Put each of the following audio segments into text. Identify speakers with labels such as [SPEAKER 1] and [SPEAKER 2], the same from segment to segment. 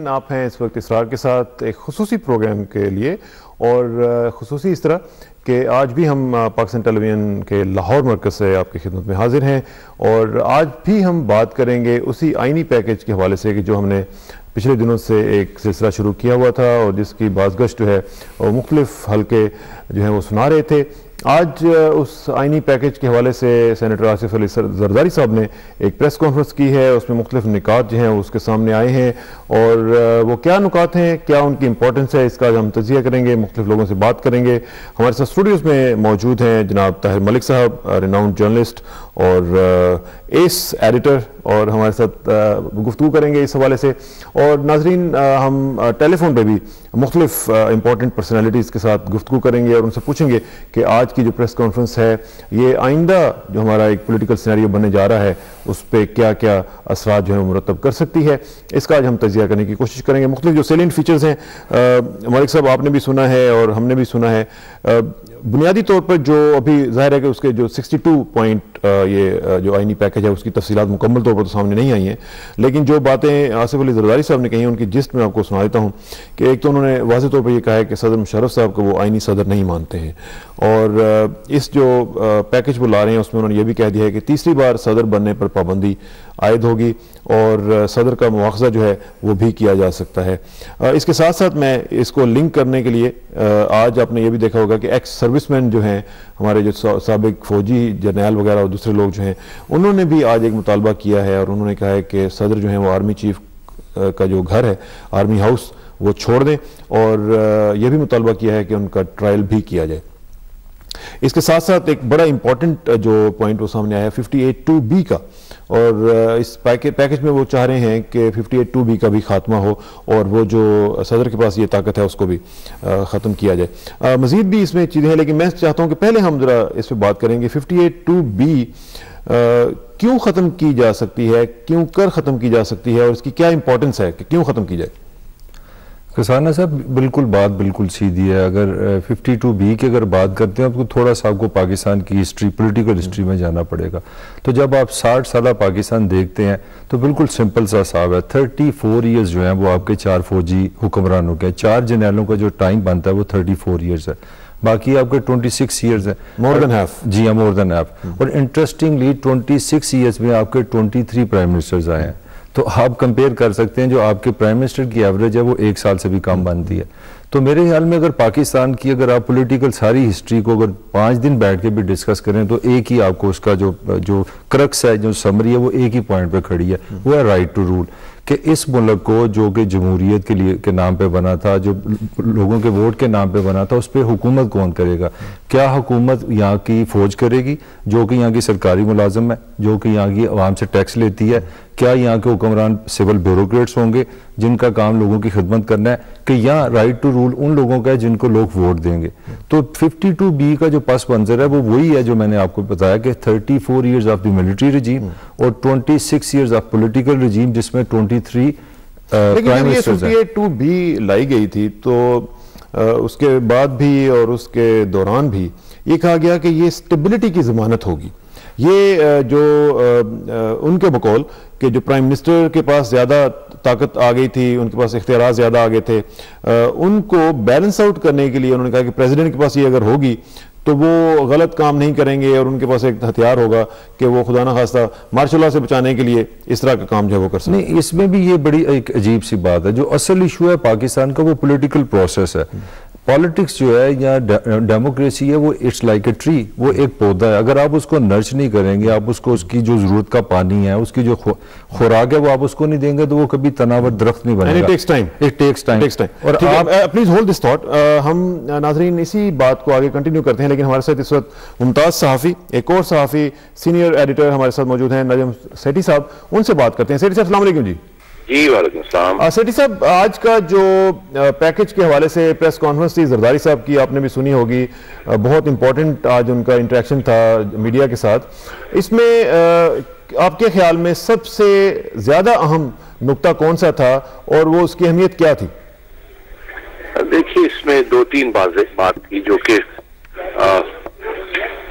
[SPEAKER 1] ناظرین آپ ہیں اس وقت اسرار کے ساتھ ایک خصوصی پروگرام کے لیے، اور خصوصی اس طرح کہ آج بھی ہم پاکستان ٹیلی ویژن کے لاہور مرکز سے آپ کی خدمت میں حاضر ہیں، اور آج بھی ہم بات کریں گے اسی آئینی پیکج کے حوالے سے کہ جو ہم نے پچھلے دنوں سے ایک سلسلہ شروع کیا ہوا تھا اور جس کی بازگشت جو ہے وہ مختلف حلقے جو ہیں وہ سنا رہے تھے۔ آج اس آئینی پیکج کے حوالے سے سینیٹر آصف علی زرداری صاحب نے ایک پریس کانفرنس کی ہے، اس میں مختلف نکات جو ہیں اس کے سامنے آئے ہیں، اور وہ کیا نکات ہیں، کیا ان کی امپورٹنس ہے، اس کا ہم تجزیہ کریں گے، مختلف لوگوں سے بات کریں گے۔ ہمارے ساتھ اسٹوڈیوز میں موجود ہیں جناب طاہر ملک صاحب، ریناؤنڈ جرنلسٹ اور ایس ایڈیٹر، اور ہمارے ساتھ گفتگو کریں گے اس حوالے سے۔ اور ناظرین ہم ٹیلی فون پہ بھی مختلف امپورٹنٹ پرسنالٹیز کے ساتھ گفتگو کریں گے اور ان سے پوچھیں گے کہ آج کی جو پریس کانفرنس ہے یہ آئندہ جو ہمارا ایک پولیٹیکل سینیریو بننے جا رہا ہے اس پہ کیا کیا اثرات جو ہے مرتب کر سکتی ہے، اس کا آج ہم تجزیہ کرنے کی کوشش کریں گے۔ مختلف جو سیلینٹ فیچرز ہیں ملک صاحب آپ نے بھی سنا ہے اور ہم نے بھی سنا ہے، بنیادی طور پر جو ابھی ظاہر ہے کہ اس کے جو 62 پوائنٹ یہ جو آئینی پیکج ہے اس کی تفصیلات مکمل طور پر تو سامنے نہیں آئی ہیں، لیکن جو باتیں آصف علی زرداری صاحب نے کہی ہیں ان کی جسٹ میں آپ کو سنا دیتا ہوں کہ ایک تو انہوں نے واضح طور پر یہ کہا ہے کہ صدر مشرف صاحب کو وہ آئینی صدر نہیں مانتے ہیں، اور اس جو پیکج وہ لا رہے ہیں اس میں انہوں نے یہ بھی کہہ دیا ہے کہ تیسری بار صدر بننے پر پابندی عائد ہوگی اور صدر کا مواخذہ جو ہے وہ بھی کیا جا سکتا ہے۔ اس کے ساتھ ساتھ میں اس کو لنک کرنے کے لیے آج آپ نے یہ بھی دیکھا ہوگا کہ ایکس سروس مین جو ہیں ہمارے جو سابق فوجی جرنیل وغیرہ اور دوسرے لوگ جو ہیں انہوں نے بھی آج ایک مطالبہ کیا ہے، اور انہوں نے کہا ہے کہ صدر جو ہیں وہ آرمی چیف کا جو گھر ہے آرمی ہاؤس وہ چھوڑ دیں، اور یہ بھی مطالبہ کیا ہے کہ ان کا ٹرائل بھی کیا جائے۔ اس کے ساتھ ساتھ ایک بڑا امپورٹنٹ جو پوائنٹ وہ سامنے آیا ہے 58(2)B کا، اور اس پیکج میں وہ چاہ رہے ہیں کہ 58(2)B کا بھی خاتمہ ہو اور وہ جو صدر کے پاس یہ طاقت ہے اس کو بھی ختم کیا جائے۔ مزید بھی اس میں چیزیں ہیں لیکن میں چاہتا ہوں کہ پہلے ہم ذرا اس پہ بات کریں گے 58(2)B کیوں ختم کی جا سکتی ہے، کیوں کر ختم کی جا سکتی ہے، اور اس کی کیا امپورٹنس ہے کہ کیوں ختم کی جائے۔
[SPEAKER 2] کسانہ صاحب بات بالکل سیدھی ہے۔ اگر 52(B) کی اگر بات کرتے ہیں تو تھوڑا سا آپ کو پاکستان کی ہسٹری، پولیٹیکل ہسٹری میں جانا پڑے گا۔ تو جب آپ 60 سالہ پاکستان دیکھتے ہیں تو بالکل سمپل سا حساب ہے، 34 ایئرز جو ہیں وہ آپ کے 4 فوجی حکمرانوں کے، 4 جنرلوں کا جو ٹائم بنتا ہے وہ 34 ایئرز ہے، باقی آپ کے 26 ایئرز ہیں،
[SPEAKER 1] مور دین ہیف۔
[SPEAKER 2] جی ہاں، مور دین ہیف۔ اور انٹرسٹنگلی 26 ایئرز میں آپ کے 23 پرائم منسٹرز آئے ہیں، تو آپ کمپیئر کر سکتے ہیں جو آپ کے پرائم منسٹر کی ایوریج ہے وہ 1 سال سے بھی کم بنتی ہے۔ تو میرے خیال میں اگر پاکستان کی اگر آپ پولیٹیکل ساری ہسٹری کو اگر 5 دن بیٹھ کے بھی ڈسکس کریں تو ایک ہی آپ کو اس کا جو کرکس ہے، جو سمری ہے، وہ ایک ہی پوائنٹ پہ کھڑی ہے، وہ ہے رائٹ ٹو رول، کہ اس ملک کو جو کہ جمہوریت کے نام پہ بنا تھا، جو لوگوں کے ووٹ کے نام پہ بنا تھا، اس پہ حکومت کون کرے گا؟ کیا حکومت یہاں کی فوج کرے گی جو کہ یہاں کی سرکاری ملازم ہے، جو کہ یہاں کی عوام سے ٹیکس لیتی ہے؟ کیا یہاں کے حکمران سول بیوروکریٹس ہوں گے جن کا کام لوگوں کی خدمت کرنا ہے، کہ یہاں رائٹ ٹو رول ان لوگوں کا ہے جن کو لوگ ووٹ دیں گے؟ تو 52(B) کا جو پس منظر ہے وہ وہی ہے جو میں نے آپ کو بتایا کہ 34 ایئرز آف دی ملٹری رجیم اور 26 ایئرز آف پولیٹیکل رجیم، جس میں 23
[SPEAKER 1] لیکن یہ 58(2)B لائی گئی تھی تو اس کے بعد بھی اور اس کے دوران بھی یہ کہا گیا کہ یہ سٹیبلٹی کی ضمانت ہوگی۔ یہ جو ان کے بقول کہ جو پرائم منسٹر کے پاس زیادہ طاقت آ گئی تھی، ان کے پاس اختیارات زیادہ آ گئے تھے، ان کو بیلنس آؤٹ کرنے کے لیے انہوں نے کہا کہ پریزیڈنٹ کے پاس یہ اگر ہوگی تو وہ غلط کام نہیں کریں گے اور ان کے پاس ایک ہتھیار ہوگا کہ وہ خدا نخواستہ مارشل لا سے بچانے کے لیے اس طرح کا کام جو ہے وہ کر سکیں۔
[SPEAKER 2] نہیں، اس میں بھی یہ بڑی ایک عجیب سی بات ہے، جو اصل ایشو ہے پاکستان کا وہ پولیٹیکل پروسیس ہے۔ پالیٹکس جو ہے یا ڈیموکریسی ہے وہ اٹس لائک اے ٹری، وہ ایک پودا ہے، اگر آپ اس کو نرچ نہیں کریں گے، آپ اس کو اس کی جو ضرورت کا پانی ہے، اس کی جو خوراک ہے وہ آپ اس کو نہیں دیں گے تو وہ کبھی تناور درخت نہیں بنے گا۔ It takes time۔
[SPEAKER 1] اور پلیز ہولڈ دس تھاٹ، ہم ناظرین اسی بات کو آگے کنٹینیو کرتے ہیں، لیکن ہمارے ساتھ اس وقت ممتاز صحافی، ایک اور صحافی، سینئر ایڈیٹر ہمارے ساتھ موجود ہیں نجم سیٹھی صاحب، ان سے بات کرتے ہیں۔ سیٹھی صاحب السلام علیکم۔ جی
[SPEAKER 3] جی وعلیکم السلام۔
[SPEAKER 1] سیٹھی صاحب، آج کا جو پیکج کے حوالے سے پریس کانفرنس تھی زرداری صاحب کی، آپ نے بھی سنی ہوگی، بہت امپورٹنٹ آج ان کا انٹریکشن تھا میڈیا کے ساتھ، اس میں آپ کے خیال میں سب سے زیادہ اہم نقطہ کون سا تھا اور وہ اس کی اہمیت کیا تھی؟
[SPEAKER 3] دیکھیے، اس میں 2-3 بات تھی جو کہ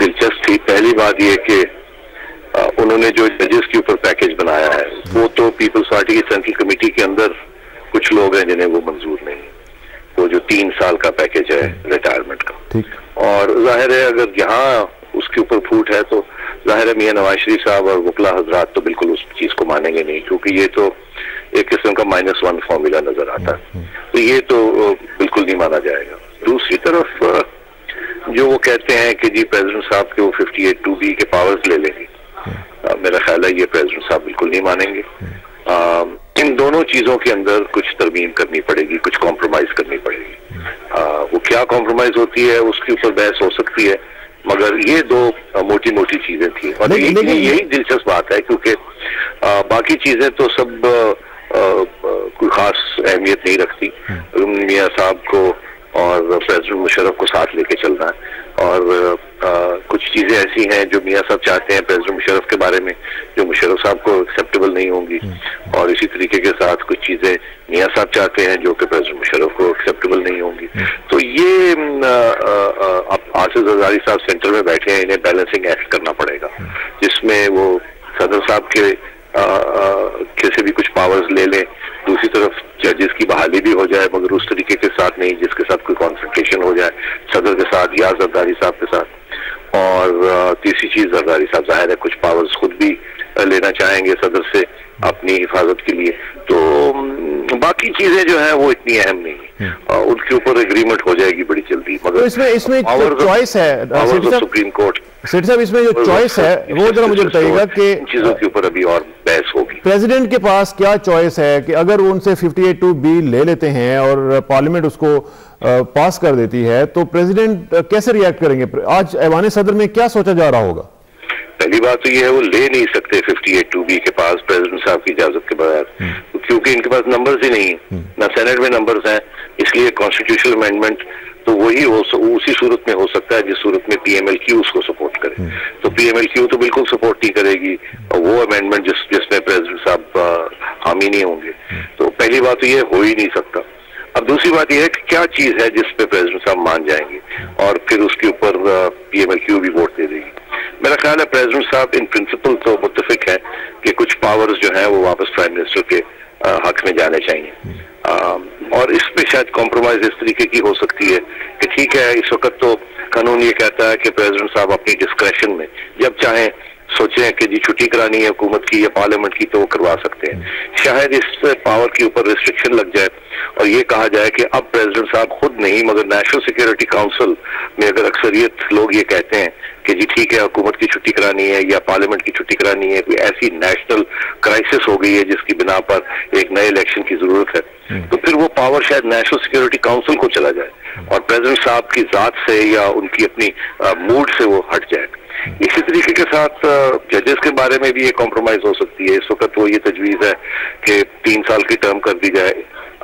[SPEAKER 3] دلچسپ تھی۔ پہلی بات یہ کہ انہوں نے جو ججز کے اوپر پیکج بنایا ہے وہ تو پیپلز پارٹی کی سینٹرل کمیٹی کے اندر کچھ کچھ لوگ ہیں جنہیں وہ منظور نہیں ہے، وہ جو 3 سال کا پیکج ہے ریٹائرمنٹ کا. اور ظاہر ہے اگر یہاں اس کے اوپر پھوٹ ہے تو ظاہر ہے میاں نواز شریف صاحب اور وکلا حضرات تو بالکل اس چیز کو مانیں گے نہیں، کیونکہ یہ تو ایک قسم کا -1 فارمولا نظر آتا ہے، تو یہ تو بالکل نہیں مانا جائے گا. دوسری طرف جو وہ کہتے ہیں کہ جی پریزیڈنٹ صاحب کے وہ 58(2)B کے پاورز لے لیں گے، میرا خیال ہے یہ پریزیڈنٹ صاحب بالکل نہیں مانیں گے. ان دونوں چیزوں کے اندر کچھ ترمیم کرنی پڑے گی، کچھ کمپرومائز کرنی پڑے گی. وہ کیا کمپرومائز ہوتی ہے اس کے اوپر بحث ہو سکتی ہے، مگر یہ دو موٹی موٹی چیزیں تھیں، اور یہی دلچسپ بات ہے کیونکہ باقی چیزیں تو سب کوئی خاص اہمیت نہیں رکھتی. میاں صاحب کو اور پریزیڈنٹ مشرف کو ساتھ لے کے چلنا ہے، اور کچھ چیزیں ایسی ہیں جو میاں صاحب چاہتے ہیں پریزیڈنٹ مشرف کے بارے میں جو مشرف صاحب کو ایکسیپٹیبل نہیں ہوں گی، اور اسی طریقے کے ساتھ کچھ چیزیں میاں صاحب چاہتے ہیں جو کہ پریزیڈنٹ مشرف کو ایکسیپٹیبل نہیں ہوں گی. تو یہ آصف زرداری صاحب سینٹر میں بیٹھے ہیں، انہیں بیلنسنگ ایکٹ کرنا پڑے گا، جس میں وہ صدر صاحب کے سے بھی کچھ پاورز لے لیں، دوسری طرف ججز کی بحالی بھی ہو جائے مگر اس طریقے کے ساتھ نہیں جس کے ساتھ کوئی کانفرنٹیشن ہو جائے صدر کے ساتھ یا زرداری صاحب کے ساتھ. اور تیسری چیز زرداری صاحب ظاہر ہے کچھ پاورز خود بھی لینا چاہیں گے صدر سے اپنی حفاظت کے لیے. تو باقی چیزیں جو ہیں وہ اتنی اہم نہیں ہیں، ان کے اوپر اگریمنٹ ہو جائے گی بڑی جلدی. مگر
[SPEAKER 1] اس میں چوائس ہے
[SPEAKER 3] سپریم کورٹ
[SPEAKER 1] سیٹھی صاحب، اس میں جو چوائس ہے وہ ذرا مجھے بتائیے گا کہ
[SPEAKER 3] چیزوں کے اوپر ابھی اور بحث ہوگی.
[SPEAKER 1] پریزیڈنٹ کے پاس کیا چوائس ہے کہ اگر ان سے 58(2)B لے لیتے ہیں اور پارلیمنٹ اس کو پاس کر دیتی ہے تو پریزیڈنٹ کیسے ریاکٹ کریں گے؟ آج ایوان صدر میں کیا سوچا جا رہا ہوگا؟
[SPEAKER 3] پہلی بات تو یہ ہے وہ لے نہیں سکتے 58(2)B کے پاس پریزیڈنٹ صاحب کی اجازت کے بغیر، کیونکہ ان کے پاس نمبرز ہی نہیں ہیں، نہ سینٹ میں نمبرز ہیں. اس لیے کانسٹیٹیوشنل امینڈمنٹ تو وہی اسی صورت میں ہو سکتا ہے جس صورت میں PMLQ اس کو سپورٹ کرے. تو PMLQ تو بالکل سپورٹ نہیں کرے گی، اور وہ امینڈمنٹ جس میں پریزیڈنٹ صاحب حامی نہیں ہوں گے. تو پہلی بات تو یہ ہو ہی نہیں سکتا. اب دوسری بات یہ ہے کہ کیا چیز ہے جس پہ پریزیڈنٹ صاحب مان جائیں گے اور پھر اس کے اوپر PMLQ بھی ووٹ دے دے گی. میرا خیال ہے پریزیڈنٹ صاحب ان پرنسپل تو متفق ہے کہ کچھ پاورز جو ہیں وہ واپس پرائم منسٹر کے حق میں جانے چاہیے. اور اس پہ شاید کمپرومائز اس طریقے کی ہو سکتی ہے کہ ٹھیک ہے اس وقت تو قانون یہ کہتا ہے کہ پریزیڈنٹ صاحب اپنی ڈسکریشن میں جب چاہیں سوچیں کہ جی چھٹی کرانی ہے حکومت کی یا پارلیمنٹ کی تو وہ کروا سکتے ہیں. شاید اس پاور کے اوپر ریسٹرکشن لگ جائے اور یہ کہا جائے کہ اب پریزیڈنٹ صاحب خود نہیں مگر نیشنل سیکیورٹی کاؤنسل میں اگر اکثریت لوگ یہ کہتے ہیں کہ جی ٹھیک ہے حکومت کی چھٹی کرانی ہے یا پارلیمنٹ کی چھٹی کرانی ہے، کوئی ایسی نیشنل کرائسس ہو گئی ہے جس کی بنا پر ایک نئے الیکشن کی ضرورت ہے، تو پھر وہ پاور شاید نیشنل سیکیورٹی کاؤنسل کو چلا جائے اور پریزیڈنٹ صاحب کی ذات سے یا ان کی اپنی موڈ سے وہ ہٹ جائے. اسی طریقے کے ساتھ ججز کے بارے میں بھی یہ کمپرومائز ہو سکتی ہے. اس وقت وہ یہ تجویز ہے کہ 3 سال کی ٹرم کر دی جائے،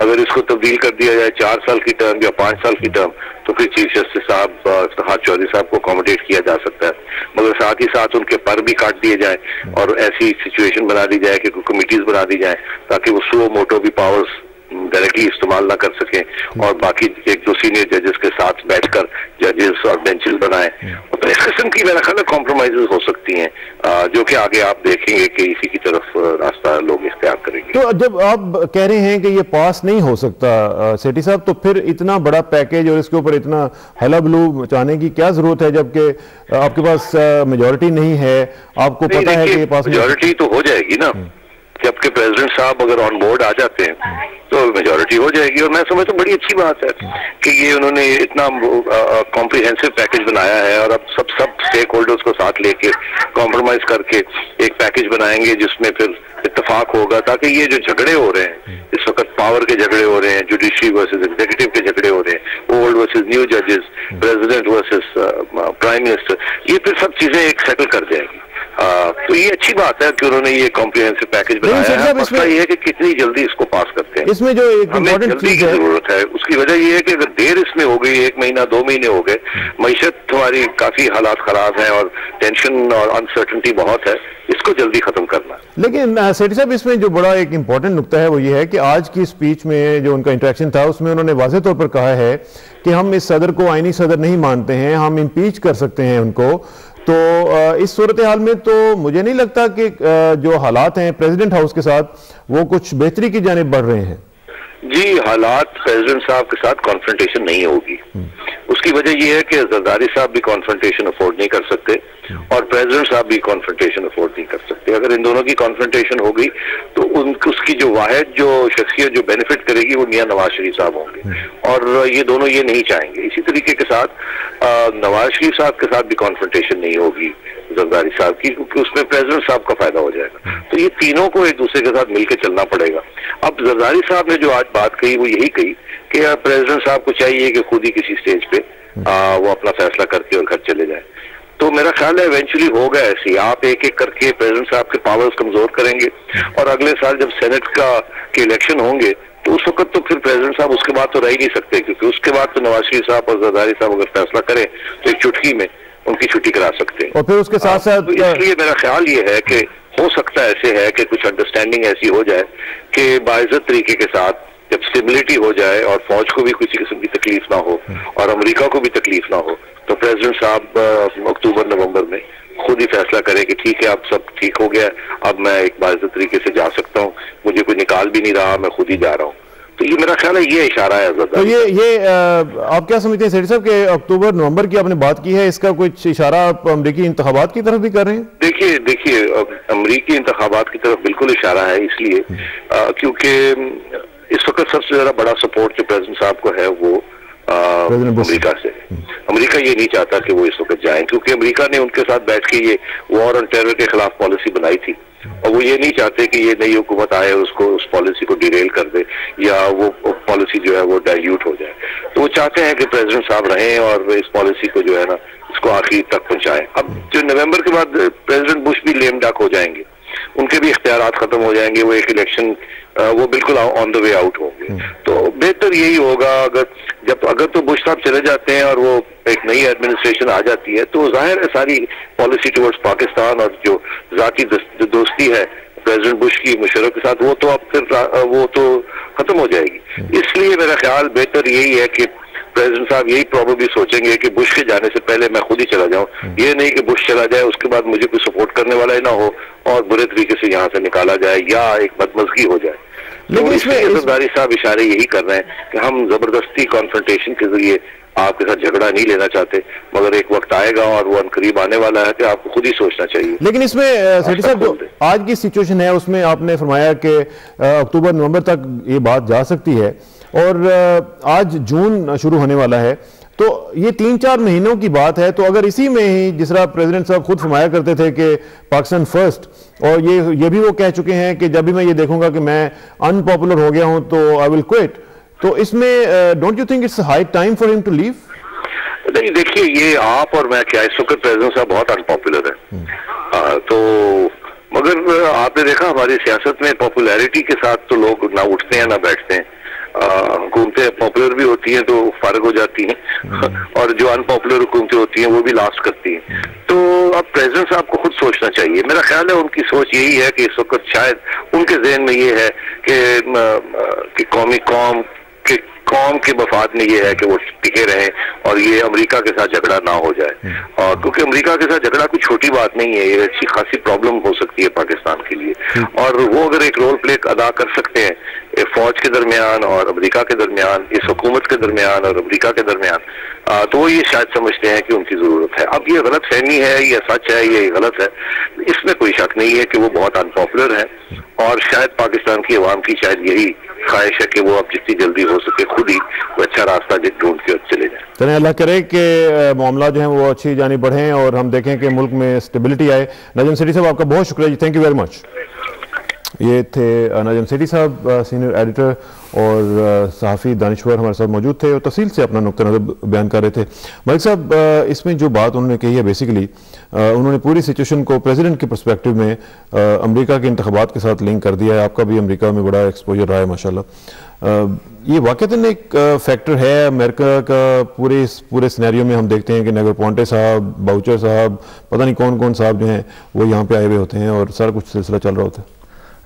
[SPEAKER 3] اگر اس کو تبدیل کر دیا جائے 4 سال کی ٹرم یا 5 سال کی ٹرم تو پھر چیف جسٹس صاحب افتخار چودھری صاحب کو اکوموڈیٹ کیا جا سکتا ہے، مگر ساتھ ہی ساتھ ان کے پر بھی کاٹ دیے جائیں اور ایسی سچویشن بنا دی جائے کہ کمیٹیز بنا دی جائیں تاکہ وہ سو موٹو بھی پاورز ڈائریکٹلی استعمال نہ کر سکیں اور باقی 1-2 سینئر ججز کے ساتھ بیٹھ کر ججز اور بینچز بنائیں. تو اس قسم کی میرا خیال ہے کمپرومائزز ہو سکتی ہیں جو کہ آگے آپ دیکھیں گے کہ اسی کی طرف راستہ لوگ اختیار کریں گے.
[SPEAKER 1] تو جب آپ کہہ رہے ہیں کہ یہ پاس نہیں ہو سکتا سیٹھی صاحب تو پھر اتنا بڑا پیکیج اور اس کے اوپر اتنا ہلا بلو مچانے کی کیا ضرورت ہے جبکہ آپ کے پاس میجورٹی نہیں ہے؟ آپ کو پتا ہے کہ یہ پاس
[SPEAKER 3] میجورٹی تو ہو جائے گی نا، جبکہ پریزیڈنٹ صاحب اگر آن بورڈ آ جاتے ہیں تو میجورٹی ہو جائے گی. اور میں سمجھتا ہوں بڑی اچھی بات ہے کہ یہ انہوں نے اتنا کمپریہنسو پیکج بنایا ہے اور اب سب سٹیک ہولڈرز کو ساتھ لے کے کمپرومائز کر کے ایک پیکج بنائیں گے جس میں پھر اتفاق ہوگا تاکہ یہ جو جھگڑے ہو رہے ہیں اس وقت پاور کے جھگڑے ہو رہے ہیں، جوڈیشری ورسز ایگزیکٹو کے جھگڑے ہو رہے ہیں، اولڈ ورسز نیو ججز، پریزیڈنٹ ورسز پرائم منسٹر، یہ پھر سب چیزیں ایک سیٹل کر جائیں گی. تو یہ اچھی بات ہے کہ انہوں نے یہ کمپریہنسو پیکج بنایا ہے. مسئلہ یہ ہے کہ کتنی جلدی اس کو پاس کرتے ہیں.
[SPEAKER 1] اس میں جو ایک
[SPEAKER 3] ہمیں جلدی کی ضرورت ہے. اس کی وجہ یہ ہے کہ اگر دیر اس میں ہو گئی 1 مہینہ 2 مہینے ہو گئے، معیشت ہماری کافی حالات خراب ہیں اور ٹینشن اور انسرٹنٹی بہت ہے، اس کو جلدی ختم کرنا.
[SPEAKER 1] لیکن سیٹھی صاحب اس میں جو بڑا ایک امپورٹنٹ نکتہ ہے وہ یہ ہے کہ آج کی اسپیچ میں جو ان کا انٹریکشن تھا اس میں انہوں نے واضح طور پر کہا ہے کہ ہم اس صدر کو آئینی صدر نہیں مانتے ہیں، ہم امپیچ کر سکتے ہیں ان کو. تو اس صورتحال میں تو مجھے نہیں لگتا کہ جو حالات ہیں پریزیڈنٹ ہاؤس کے ساتھ وہ کچھ بہتری کی جانب بڑھ رہے ہیں.
[SPEAKER 3] جی حالات پریزیڈنٹ صاحب کے ساتھ کانفرنٹیشن نہیں ہوگی. اس کی وجہ یہ ہے کہ زرداری صاحب بھی کانفرنٹیشن افورڈ نہیں کر سکتے اور پریزیڈنٹ صاحب بھی کانفرنٹیشن افورڈ نہیں کر سکتے. اگر ان دونوں کی کانفرنٹیشن ہو گئی تو اس کی جو واحد جو شخصیت جو بینیفٹ کرے گی وہ میاں نواز شریف صاحب ہوں گے اور یہ دونوں یہ نہیں چاہیں گے. اسی طریقے کے ساتھ نواز شریف صاحب کے ساتھ بھی کانفرنٹیشن نہیں ہوگی زرداری صاحب کی, کیونکہ اس میں پریزیڈنٹ صاحب کا فائدہ ہو جائے گا. تو یہ تینوں کو ایک دوسرے کے ساتھ مل کے چلنا پڑے گا. اب زرداری صاحب نے جو آج بات کہی وہ یہی کہی کہ پریزیڈنٹ صاحب کو چاہیے کہ خود ہی کسی سٹیج پہ وہ اپنا فیصلہ کر کے اور گھر چلے جائیں. تو میرا خیال ہے ایونچولی ہوگا ایسے ہی, آپ ایک ایک کر کے پریزیڈنٹ صاحب کے پاورز کمزور کریں گے اور اگلے سال جب سینٹ کے الیکشن ہوں گے تو اس وقت تو پھر پریزیڈنٹ صاحب اس کے بعد تو رہ ہی نہیں سکتے, کیونکہ اس کے بعد تو نواز شریف صاحب اور زرداری صاحب اگر فیصلہ کریں تو ایک چٹکی میں ان کی چھٹی کرا سکتے ہیں.
[SPEAKER 1] اور پھر اس کے ساتھ ساتھ
[SPEAKER 3] اس لیے میرا خیال یہ ہے کہ ہو سکتا ہے ایسے ہے کہ کچھ انڈرسٹینڈنگ ایسی ہو جائے کہ باعزت طریقے کے ساتھ جب اسٹیبلٹی ہو جائے اور فوج کو بھی کسی قسم کی تکلیف نہ ہو اور امریکہ کو بھی تکلیف نہ ہو تو پریزیڈنٹ صاحب اکتوبر نومبر میں خود ہی فیصلہ کرے کہ ٹھیک ہے اب سب ٹھیک ہو گیا, اب میں ایک باعزت طریقے سے جا سکتا ہوں, مجھے کوئی نکال بھی نہیں رہا, میں خود ہی جا رہا ہوں. تو یہ میرا خیال ہے یہ اشارہ ہے.
[SPEAKER 1] تو یہ آپ کیا سمجھتے ہیں سیٹھی صاحب کہ اکتوبر نومبر کی آپ نے بات کی ہے, اس کا کچھ اشارہ آپ امریکی انتخابات کی طرف بھی کر رہے ہیں؟
[SPEAKER 3] دیکھیے امریکی انتخابات کی طرف بالکل اشارہ ہے, اس لیے کیونکہ اس وقت سب سے زیادہ بڑا سپورٹ جو پریزیڈنٹ صاحب کو ہے وہ امریکہ سے. امریکہ یہ نہیں چاہتا کہ وہ اس وقت جائیں, کیونکہ امریکہ نے ان کے ساتھ بیٹھ کے یہ وار آن ٹیرر کے خلاف پالیسی بنائی تھی اور وہ یہ نہیں چاہتے کہ یہ نئی حکومت آئے اس کو اس پالیسی کو ڈیریل کر دے یا وہ پالیسی جو ہے وہ ڈائلیوٹ ہو جائے. تو وہ چاہتے ہیں کہ پریزیڈنٹ صاحب رہیں اور اس پالیسی کو جو ہے نا اس کو آخری تک پہنچائیں. اب جو نومبر کے بعد پریزیڈنٹ بش بھی لیم ڈک ہو جائیں گے, ان کے بھی اختیارات ختم ہو جائیں گے, وہ ایک الیکشن وہ بالکل آن دا وے آؤٹ ہوں گے. تو بہتر یہی ہوگا اگر تو بش صاحب چلے جاتے ہیں اور وہ ایک نئی ایڈمنسٹریشن آ جاتی ہے تو ظاہر ہے ساری پالیسی ٹورڈز پاکستان اور جو ذاتی دوستی ہے پریزیڈنٹ بش کی مشرف کے ساتھ وہ تو اب پھر وہ تو ختم ہو جائے گی. اس لیے میرا خیال بہتر یہی ہے کہ پریزیڈنٹ صاحب یہی پروبیبلی سوچیں گے کہ بش کے جانے سے پہلے میں خود ہی چلا جاؤں, یہ نہیں کہ بش چلا جائے اس کے بعد مجھے کوئی سپورٹ کرنے والا ہی نہ ہو اور برے طریقے سے یہاں سے نکالا جائے یا ایک بدمزگی ہو جائے. لیکن اس میں زرداری صاحب اشارے یہی کر رہے ہیں کہ ہم زبردستی کانفرنٹیشن کے ذریعے آپ کے ساتھ جھگڑا نہیں لینا چاہتے, مگر ایک وقت آئے گا اور وہ قریب آنے والا ہے کہ آپ کو خود ہی سوچنا چاہیے.
[SPEAKER 1] لیکن اس میں سیٹھی صاحب جو آج کی سچویشن ہے اس میں آپ نے فرمایا کہ اکتوبر نومبر تک یہ بات جا سکتی ہے اور آج جون شروع ہونے والا ہے, تو یہ 3-4 مہینوں کی بات ہے. تو اگر اسی میں ہی جس طرح پریزیڈنٹ صاحب خود فرمایا کرتے تھے کہ پاکستان فرسٹ, اور یہ بھی وہ کہہ چکے ہیں کہ جب بھی میں یہ دیکھوں گا کہ میں ان پاپولر ہو گیا ہوں تو آئی ول کوئٹ, تو اس میں don't you think it's high time for ہم ٹو لیو؟
[SPEAKER 3] نہیں دیکھیے یہ آپ اور میں کیا اس وقت پریزیڈنٹ صاحب بہت ان پاپولر ہے, تو مگر آپ نے دیکھا ہماری سیاست میں پاپولیرٹی کے ساتھ تو لوگ نہ اٹھتے ہیں نہ بیٹھتے ہیں. حکومتیں پاپولر بھی ہوتی ہیں تو فارغ ہو جاتی ہیں اور جو ان پاپولر حکومتیں ہوتی ہیں وہ بھی لاسٹ کرتی ہیں. تو اب پریزیڈنٹ صاحب کو خود سوچنا چاہیے. میرا خیال ہے ان کی سوچ یہی ہے کہ اس وقت شاید ان کے ذہن میں یہ ہے کہ قوم کے مفاد میں یہ ہے کہ وہ ٹکے رہیں اور یہ امریکہ کے ساتھ جھگڑا نہ ہو جائے, اور کیونکہ امریکہ کے ساتھ جھگڑا کوئی چھوٹی بات نہیں ہے, یہ اچھی خاصی پرابلم ہو سکتی ہے پاکستان کے لیے. اور وہ اگر ایک رول پلے ادا کر سکتے ہیں فوج کے درمیان اور امریکہ کے درمیان, اس حکومت کے درمیان اور امریکہ کے درمیان, تو وہ یہ شاید سمجھتے ہیں کہ ان کی ضرورت ہے. اب یہ غلط فہمی ہے یا سچ ہے یہ غلط ہے, اس میں کوئی شک نہیں ہے کہ وہ بہت ان پاپولر ہیں اور شاید پاکستان کی عوام کی شاید یہی خواہش ہے کہ وہ اب جتنی جلدی ہو سکے خود ہی وہ اچھا راستہ ڈھونڈ کے چلے جائیں.
[SPEAKER 1] چلیں اللہ کرے کہ معاملات جو ہیں وہ اچھی جانب بڑھیں اور ہم دیکھیں کہ ملک میں اسٹیبلٹی آئے. نجم سیٹھی صاحب آپ کا بہت شکریہ جی, تھینک یو ویری مچ. یہ تھے نجم سیٹھی صاحب, سینئر ایڈیٹر اور صحافی دانشور ہمارے ساتھ موجود تھے اور تفصیل سے اپنا نقطہ نظر بیان کر رہے تھے. ملک صاحب اس میں جو بات انہوں نے کہی ہے بیسیکلی انہوں نے پوری سچویشن کو پریزیڈنٹ کے پرسپیکٹیو میں امریکہ کے انتخابات کے ساتھ لنک کر دیا ہے. آپ کا بھی امریکہ میں بڑا ایکسپوجر رہا ہے ماشاءاللہ. یہ واقعتاً ایک فیکٹر ہے امریکہ کا. پورے سینیریو میں ہم دیکھتے ہیں کہ نگر پونٹے صاحب, باؤچر صاحب, پتہ نہیں کون کون صاحب جو ہیں وہ یہاں پہ آئے ہوئے ہوتے ہیں اور سارا کچھ سلسلہ چل رہا ہوتا ہے.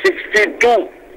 [SPEAKER 3] 62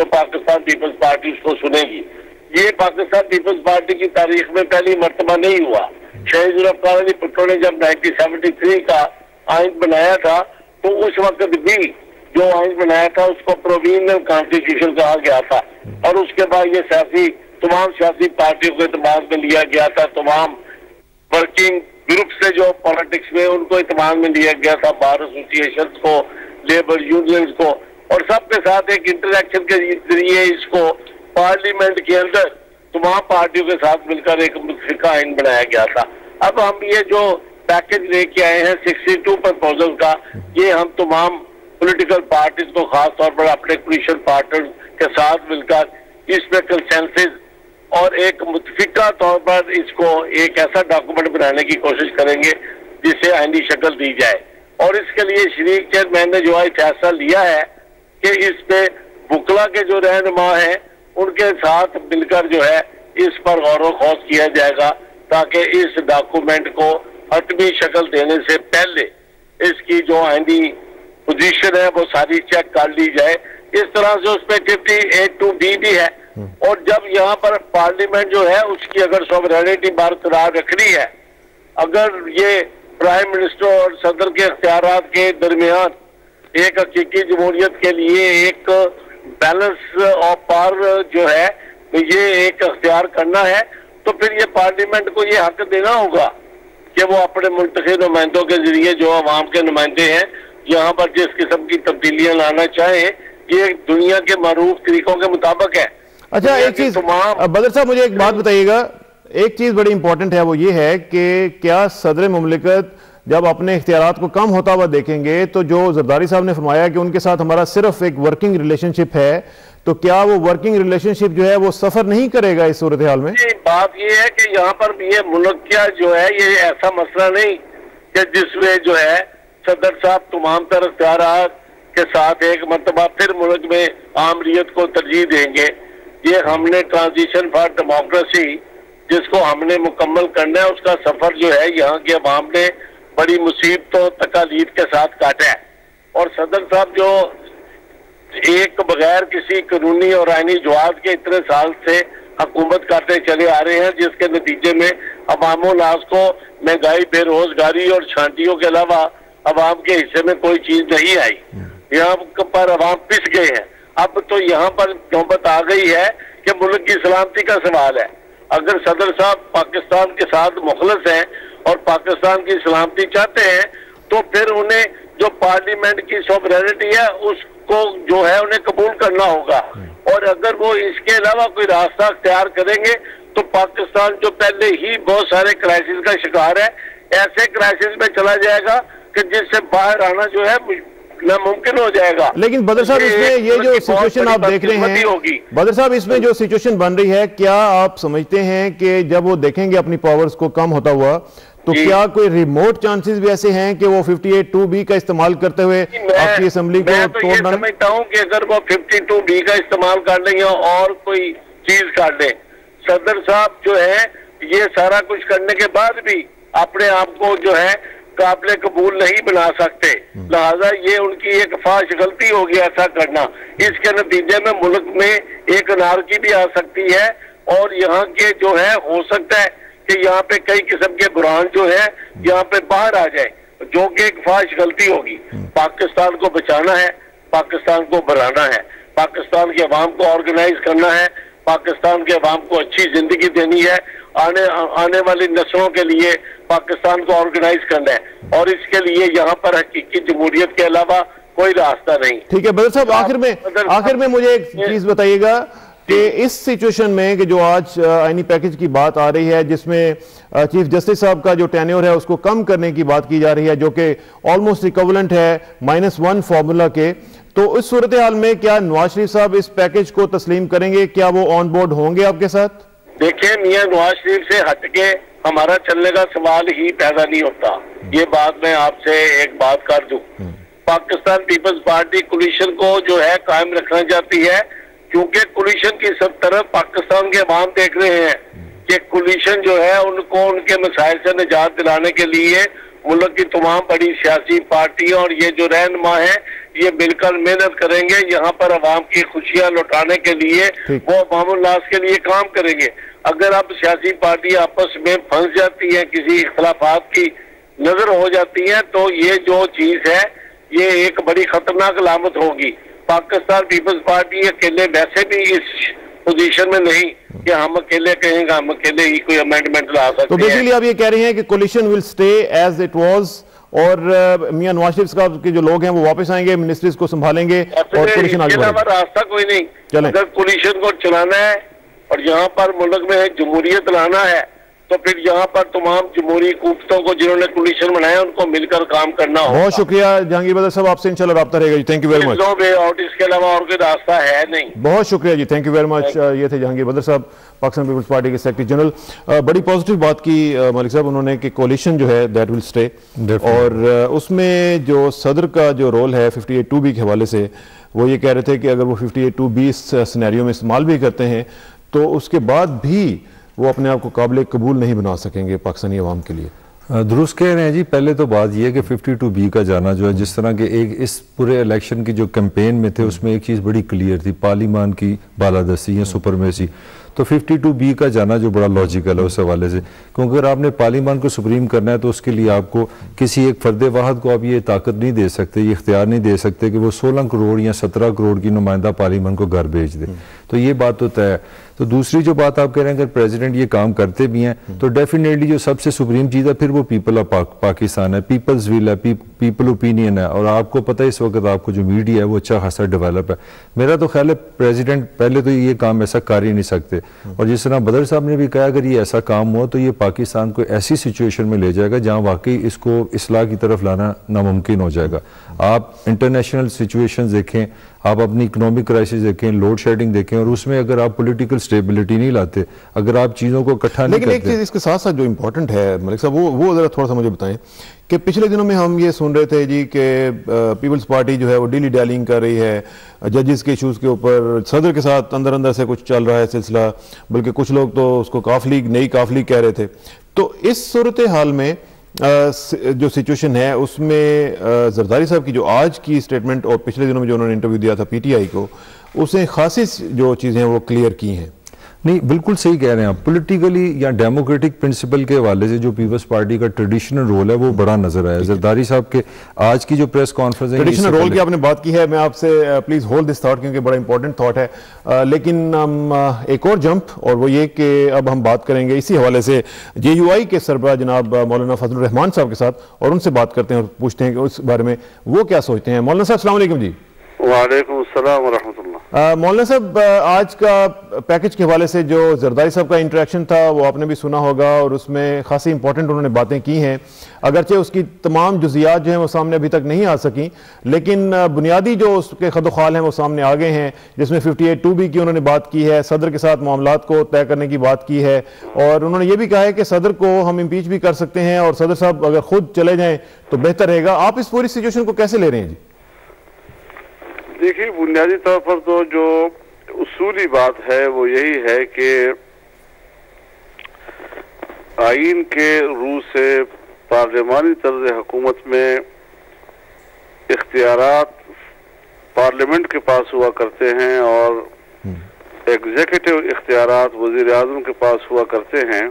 [SPEAKER 4] تو پاکستان پیپلز پارٹی اس کو سنے گی. یہ پاکستان پیپلز پارٹی کی تاریخ میں پہلی مرتبہ نہیں ہوا. شہید ذوالفقار علی بھٹو نے جب 1973 کا آئین بنایا تھا تو اس وقت بھی جو آئین بنایا تھا اس کو پرووینل کانسٹیٹیوشن کہا گیا تھا, اور اس کے بعد یہ تمام سیاسی پارٹیوں کو اعتماد میں لیا گیا تھا, تمام ورکنگ گروپ سے جو پالیٹکس میں ان کو اعتماد میں لیا گیا تھا, بار ایسوسیشن کو, لیبر یونینز کو, اور سب کے ساتھ ایک انٹریکشن کے ذریعے اس کو پارلیمنٹ کے اندر تمام پارٹیوں کے ساتھ مل کر ایک متفقہ آئین بنایا گیا تھا. اب ہم یہ جو پیکج لے کے آئے ہیں 62 پرپوزل کا, یہ ہم تمام پولیٹیکل پارٹیز کو خاص طور پر اپنے کولیشن پارٹنر کے ساتھ مل کر اس میں کنسنسس اور ایک متفقہ طور پر اس کو ایک ایسا ڈاکومنٹ بنانے کی کوشش کریں گے جسے آئینی شکل دی جائے. اور اس کے لیے شریک چیئرمین نے جو آج فیصلہ لیا ہے کہ اس پہ وکلا کے جو رہنما ہیں ان کے ساتھ مل کر جو ہے اس پر غور و خوض کیا جائے گا, تاکہ اس ڈاکومنٹ کو حتمی شکل دینے سے پہلے اس کی جو آئینی پوزیشن ہے وہ ساری چیک کر لی جائے. اس طرح سے اس پہ 58(2)(b) بھی ہے, اور جب یہاں پر پارلیمنٹ جو ہے اس کی اگر سوورینٹی برقرار رکھنی ہے, اگر یہ پرائم منسٹر اور صدر کے اختیارات کے درمیان ایک حقیقی جمہوریت کے لیے ایک بیلنس آف پاور جو ہے یہ ایک اختیار کرنا ہے, تو پھر یہ پارلیمنٹ کو یہ حق دینا ہوگا کہ وہ اپنے منتخب نمائندوں کے ذریعے جو عوام کے نمائندے ہیں یہاں پر جس قسم کی تبدیلیاں لانا چاہیں یہ دنیا کے معروف طریقوں کے مطابق ہے.
[SPEAKER 1] اچھا ایک چیز بدر صاحب مجھے ایک بات بتائیے گا, ایک چیز بڑی امپورٹنٹ ہے, وہ یہ ہے کہ کیا صدر مملکت جب اپنے اختیارات کو کم ہوتا ہوا دیکھیں گے تو جو زرداری صاحب نے فرمایا کہ ان کے ساتھ ہمارا صرف ایک ورکنگ ریلیشن شپ ہے, تو کیا وہ ورکنگ ریلیشن شپ جو ہے وہ سفر نہیں کرے گا اس صورتحال میں؟
[SPEAKER 4] بات یہ ہے کہ یہاں پر یہ ملک کیا جو ہے یہ ایسا مسئلہ نہیں کہ جس میں جو ہے صدر صاحب تمام تر اختیارات کے ساتھ ایک مرتبہ پھر ملک میں عامریت کو ترجیح دیں گے. یہ ہم نے ٹرانزیشن فار ڈیموکریسی جس کو ہم نے مکمل کرنا ہے اس کا سفر جو ہے یہاں کے عوام نے بڑی مصیبتوں تکالیف کے ساتھ کاٹا ہے, اور صدر صاحب جو ایک بغیر کسی قانونی اور آئینی جواز کے اتنے سال سے حکومت کرتے چلے آ رہے ہیں, جس کے نتیجے میں عوام الناس کو مہنگائی, بے روزگاری اور چھانٹیوں کے علاوہ عوام کے حصے میں کوئی چیز نہیں آئی. یہاں پر عوام پس گئے ہیں. اب تو یہاں پر نوبت آ گئی ہے کہ ملک کی سلامتی کا سوال ہے. اگر صدر صاحب پاکستان کے ساتھ مخلص ہیں اور پاکستان کی سلامتی چاہتے ہیں تو پھر انہیں جو پارلیمنٹ کی سوورینٹی ہے اس کو جو ہے انہیں قبول کرنا ہوگا, اور اگر وہ اس کے علاوہ کوئی راستہ اختیار کریں گے تو پاکستان جو پہلے ہی بہت سارے کرائسس کا شکار ہے ایسے کرائسس میں چلا جائے گا کہ جس سے باہر آنا جو ہے ناممکن ہو جائے گا.
[SPEAKER 1] لیکن بدر صاحب اس میں یہ جو سچویشن آپ دیکھ رہے ہیں, بدر صاحب اس میں جو سچویشن بن رہی ہے, کیا آپ سمجھتے ہیں کہ جب وہ دیکھیں گے اپنی پاورز کو کم ہوتا ہوا تو کیا کوئی ریموٹ چانسز بھی ایسے ہیں کہ وہ 58(2)(b) کا استعمال کرتے ہوئے آپ کی اسمبلی کو توڑ ڈالیں؟
[SPEAKER 4] میں سمجھتا ہوں کہ اگر وہ 52(b) کا استعمال کر لیں یا اور کوئی چیز کر لیں, صدر صاحب جو ہے یہ سارا کچھ کرنے کے بعد بھی اپنے آپ کو جو ہے قابل قبول نہیں بنا سکتے, لہذا یہ ان کی ایک فاش غلطی ہوگی ایسا کرنا. اس کے نتیجے میں ملک میں ایک انارکی بھی آ سکتی ہے, اور یہاں کے جو ہے ہو سکتا ہے کہ یہاں پہ کئی قسم کے برہان جو ہے یہاں پہ باہر آ جائیں, جو کہ ایک فاش غلطی ہوگی. پاکستان کو بچانا ہے, پاکستان کو بڑھانا ہے, پاکستان کے عوام کو آرگنائز کرنا ہے, پاکستان کے عوام کو اچھی زندگی دینی ہے, آنے والی نسلوں کے لیے پاکستان کو آرگنائز کرنا ہے, اور اس کے لیے یہاں پر حقیقی جمہوریت کے علاوہ کوئی راستہ نہیں.
[SPEAKER 1] ٹھیک ہے بدر صاحب, آخر میں مجھے ایک چیز بتائیے گا کہ اس سچویشن میں کہ جو آج آئینی پیکج کی بات آ رہی ہے جس میں چیف جسٹس صاحب کا جو ٹینیور ہے اس کو کم کرنے کی بات کی جا رہی ہے جو کہ آلموسٹ ایکویولنٹ ہے -1 فارمولا کے, تو اس صورتحال میں کیا نواز شریف صاحب اس پیکج کو تسلیم کریں گے؟ کیا وہ آن بورڈ ہوں گے آپ کے ساتھ؟
[SPEAKER 4] دیکھیں میاں, نواز شریف سے ہٹ کے ہمارا چلنے کا سوال ہی پیدا نہیں ہوتا. یہ بات میں آپ سے ایک بات کر دوں, پاکستان پیپلز پارٹی کولیشن کو جو ہے قائم رکھنا چاہتی ہے, کیونکہ کولیشن کی سب طرف پاکستان کے عوام دیکھ رہے ہیں کہ کولیشن جو ہے ان کو ان کے مسائل سے نجات دلانے کے لیے ملک کی تمام بڑی سیاسی پارٹیاں اور یہ جو رہنما ہیں یہ مل کر محنت کریں گے، یہاں پر عوام کی خوشیاں لوٹانے کے لیے وہ عوام الناس کے لیے کام کریں گے۔ اگر اب سیاسی پارٹی آپس میں پھنس جاتی ہیں، کسی اختلافات کی نظر ہو جاتی ہیں، تو یہ جو چیز ہے یہ ایک بڑی خطرناک علامت ہوگی۔ پاکستان پیپلز پارٹی اکیلے ویسے بھی اس پوزیشن میں نہیں کہ ہم اکیلے کہیں گے ہم اکیلے ہی کوئی امینڈمنٹ لا سکتے ہیں۔
[SPEAKER 1] تو بیسیکلی آپ یہ کہہ رہے ہیں کہ کولیشن ول سٹے ایز اٹ واز، اور میاں نواز شریف صاحب کے جو لوگ ہیں وہ واپس آئیں گے، منسٹریز کو سنبھالیں گے اور کولیشن آگے بڑھے گی۔
[SPEAKER 4] راستہ کوئی نہیں، اگر کولیشن کو چلانا ہے اور یہاں پر ملک میں جمہوریت لانا ہے تو پھر یہاں پر تمام جمہوری قوتوں کو جنہوں نے کولیشن بنایا ان کو مل کر کام کرنا ہوگا۔
[SPEAKER 1] بہت شکریہ جہانگیر بدر صاحب، آپ سے انشاءاللہ رابطہ رہے گا جی، تھینک یو ویری مچ۔
[SPEAKER 4] اس کے علاوہ اور کوئی راستہ ہے نہیں۔
[SPEAKER 1] بہت شکریہ جی، تھینک یو ویری مچ۔ یہ تھے جہانگیر بدر صاحب، پاکستان پیپلز پارٹی کے سیکرٹری جنرل۔ بڑی پازیٹیو بات کی ملک صاحب انہوں نے کہ کولیشن جو ہے دیٹ ول سٹے، اور اس میں جو صدر کا جو رول ہے 58(2)B کے حوالے سے، وہ یہ کہہ رہے تھے کہ اگر وہ 58(2)B اس سینیریو میں استعمال بھی کرتے ہیں تو اس کے بعد بھی وہ اپنے آپ کو قابل قبول نہیں بنا سکیں گے پاکستانی عوام کے لیے۔
[SPEAKER 2] درست کہہ رہے ہیں جی۔ پہلے تو بات یہ ہے کہ 52B کا جانا جو ہے، جس طرح کہ ایک اس پورے الیکشن کی جو کیمپین میں تھے اس میں ایک چیز بڑی کلیئر تھی، پارلیمان کی بالادستی یا سپرمیسی، تو 52B کا جانا جو بڑا لاجیکل ہے اس حوالے سے، کیونکہ اگر آپ نے پارلیمان کو سپریم کرنا ہے تو اس کے لیے آپ کو کسی ایک فرد واحد کو آپ یہ طاقت نہیں دے سکتے، یہ اختیار نہیں دے سکتے کہ وہ 16 کروڑ یا 17 کروڑ کی نمائندہ پارلیمان کو گھر بھیج دے، تو یہ بات تو طے ہے۔ تو دوسری جو بات آپ کہہ رہے ہیں اگر پریزیڈنٹ یہ کام کرتے بھی ہیں تو ڈیفینیٹلی جو سب سے سپریم چیز ہے پھر وہ پیپل آف پاکستان ہے، پیپلز ویل ہے، پیپل اوپینین ہے، اور آپ کو پتہ ہے اس وقت آپ کو جو میڈیا ہے وہ اچھا خاصا ڈیولپ ہے۔ میرا تو خیال ہے پریزیڈنٹ پہلے تو یہ کام ایسا کر ہی نہیں سکتے، اور جس طرح بدر صاحب نے بھی کہا اگر یہ ایسا کام ہوا تو یہ پاکستان کو ایسی سچویشن میں لے جائے گا جہاں واقعی اس کو اصلاح کی طرف لانا ناممکن ہو جائے گا۔ آپ انٹرنیشنل سچویشنز دیکھیں، آپ اپنی اکنامک کرائسس دیکھیں، لوڈ شیڈنگ دیکھیں، اور اس میں اگر آپ پولیٹیکل سٹیبلٹی نہیں لاتے، اگر آپ چیزوں کو اکٹھا نہیں کرتے۔
[SPEAKER 1] لیکن ایک چیز اس کے ساتھ ساتھ جو امپورٹنٹ ہے ملک صاحب، وہ ذرا تھوڑا سا مجھے بتائیں کہ پچھلے دنوں میں ہم یہ سن رہے تھے جی کہ پیپلز پارٹی جو ہے وہ ڈیلی ڈیلنگ کر رہی ہے ججز کے ایشوز کے اوپر، صدر کے ساتھ اندر اندر سے کچھ چل رہا ہے سلسلہ، بلکہ کچھ لوگ تو اس کو کاف لیگ، نئی کاف لیگ کہہ رہے تھے۔ تو اس صورتحال میں جو سچویشن ہے اس میں زرداری صاحب کی جو آج کی سٹیٹمنٹ اور پچھلے دنوں میں جو انہوں نے انٹرویو دیا تھا پی ٹی آئی کو، اسے خاصی جو چیزیں وہ کلیئر کی ہیں۔
[SPEAKER 2] نہیں، بالکل صحیح کہہ رہے ہیں آپ۔ پولیٹیکلی یا ڈیموکریٹک پرنسپل کے حوالے سے جو پیپلز پارٹی کا ٹریڈیشنل رول ہے وہ بڑا نظر آیا۔ زرداری صاحب کے آج کی جو پریس کانفرنس ہے،
[SPEAKER 1] ٹریڈیشنل رول کی آپ نے بات کی ہے، میں آپ سے پلیز ہولڈ دس تھاٹ کیونکہ بڑا امپورٹنٹ تھاٹ ہے، لیکن ایک اور جمپ، اور وہ یہ کہ اب ہم بات کریں گے اسی حوالے سے JUI کے سربراہ جناب مولانا فضل الرحمان صاحب کے ساتھ، اور ان سے بات کرتے ہیں اور پوچھتے ہیں کہ اس بارے میں وہ کیا سوچتے ہیں۔ مولانا صاحب السلام علیکم جی۔
[SPEAKER 4] وعلیکم السلام ورحمۃ اللہ۔
[SPEAKER 1] مولانا صاحب، آج کا پیکج کے حوالے سے جو زرداری صاحب کا انٹریکشن تھا وہ آپ نے بھی سنا ہوگا، اور اس میں خاصی امپورٹنٹ انہوں نے باتیں کی ہیں، اگرچہ اس کی تمام جزیات جو ہیں وہ سامنے ابھی تک نہیں آ سکیں، لیکن بنیادی جو اس کے خد و خال ہیں وہ سامنے آ گئے ہیں، جس میں 58(2)B کی انہوں نے بات کی ہے، صدر کے ساتھ معاملات کو طے کرنے کی بات کی ہے، اور انہوں نے یہ بھی کہا ہے کہ صدر کو ہم امپیچ بھی کر سکتے ہیں، اور صدر صاحب اگر خود چلے جائیں تو بہتر رہے گا۔ آپ اس پوری سچویشن کو کیسے لے رہے ہیں جی؟
[SPEAKER 5] دیکھیے، بنیادی طور پر تو جو اصولی بات ہے وہ یہی ہے کہ آئین کے روح سے پارلیمانی طرز حکومت میں اختیارات پارلیمنٹ کے پاس ہوا کرتے ہیں اور ایگزیکٹو اختیارات وزیر اعظم کے پاس ہوا کرتے ہیں۔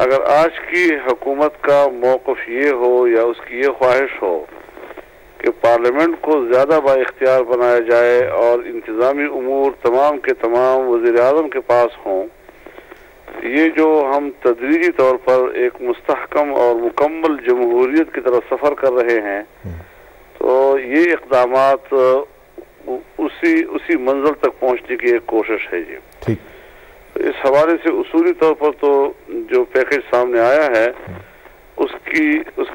[SPEAKER 5] اگر آج کی حکومت کا موقف یہ ہو یا اس کی یہ خواہش ہو کہ پارلیمنٹ کو زیادہ با اختیار بنایا جائے اور انتظامی امور تمام کے تمام وزیر اعظم کے پاس ہوں، یہ جو ہم تدریجی طور پر ایک مستحکم اور مکمل جمہوریت کی طرف سفر کر رہے ہیں، تو یہ اقدامات اسی منزل تک پہنچنے کی ایک کوشش ہے جی۔ اس حوالے سے اصولی طور پر تو جو پیکج سامنے آیا ہے اس کی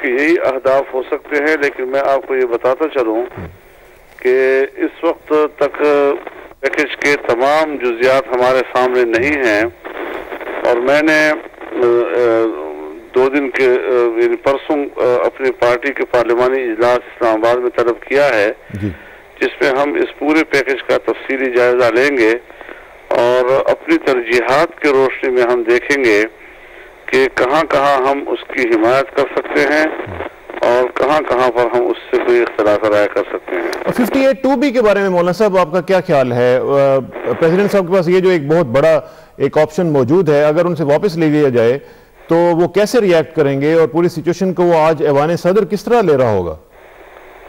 [SPEAKER 5] یہی اہداف ہو سکتے ہیں، لیکن میں آپ کو یہ بتاتا چلوں کہ اس وقت تک پیکج کے تمام جزیات ہمارے سامنے نہیں ہیں، اور میں نے 2 دن کے یعنی پرسوں اپنی پارٹی کے پارلیمانی اجلاس اسلام آباد میں طلب کیا ہے، جس میں ہم اس پورے پیکج کا تفصیلی جائزہ لیں گے اور اپنی ترجیحات کے روشنی میں ہم دیکھیں گے کہ کہاں کہاں ہم اس کی حمایت کر سکتے ہیں اور کہاں کہاں پر ہم اس سے کوئی اختلاف اختلاف رائے کر سکتے ہیں۔
[SPEAKER 1] 58(2)B کے بارے میں مولانا صاحب آپ کا کیا خیال ہے؟ پریزیڈنٹ صاحب کے پاس یہ جو ایک بہت بڑا ایک آپشن موجود ہے، اگر ان سے واپس لے لیا جائے تو وہ کیسے ریئیکٹ کریں گے اور پوری سچویشن کو وہ آج ایوان صدر کس طرح لے رہا ہوگا؟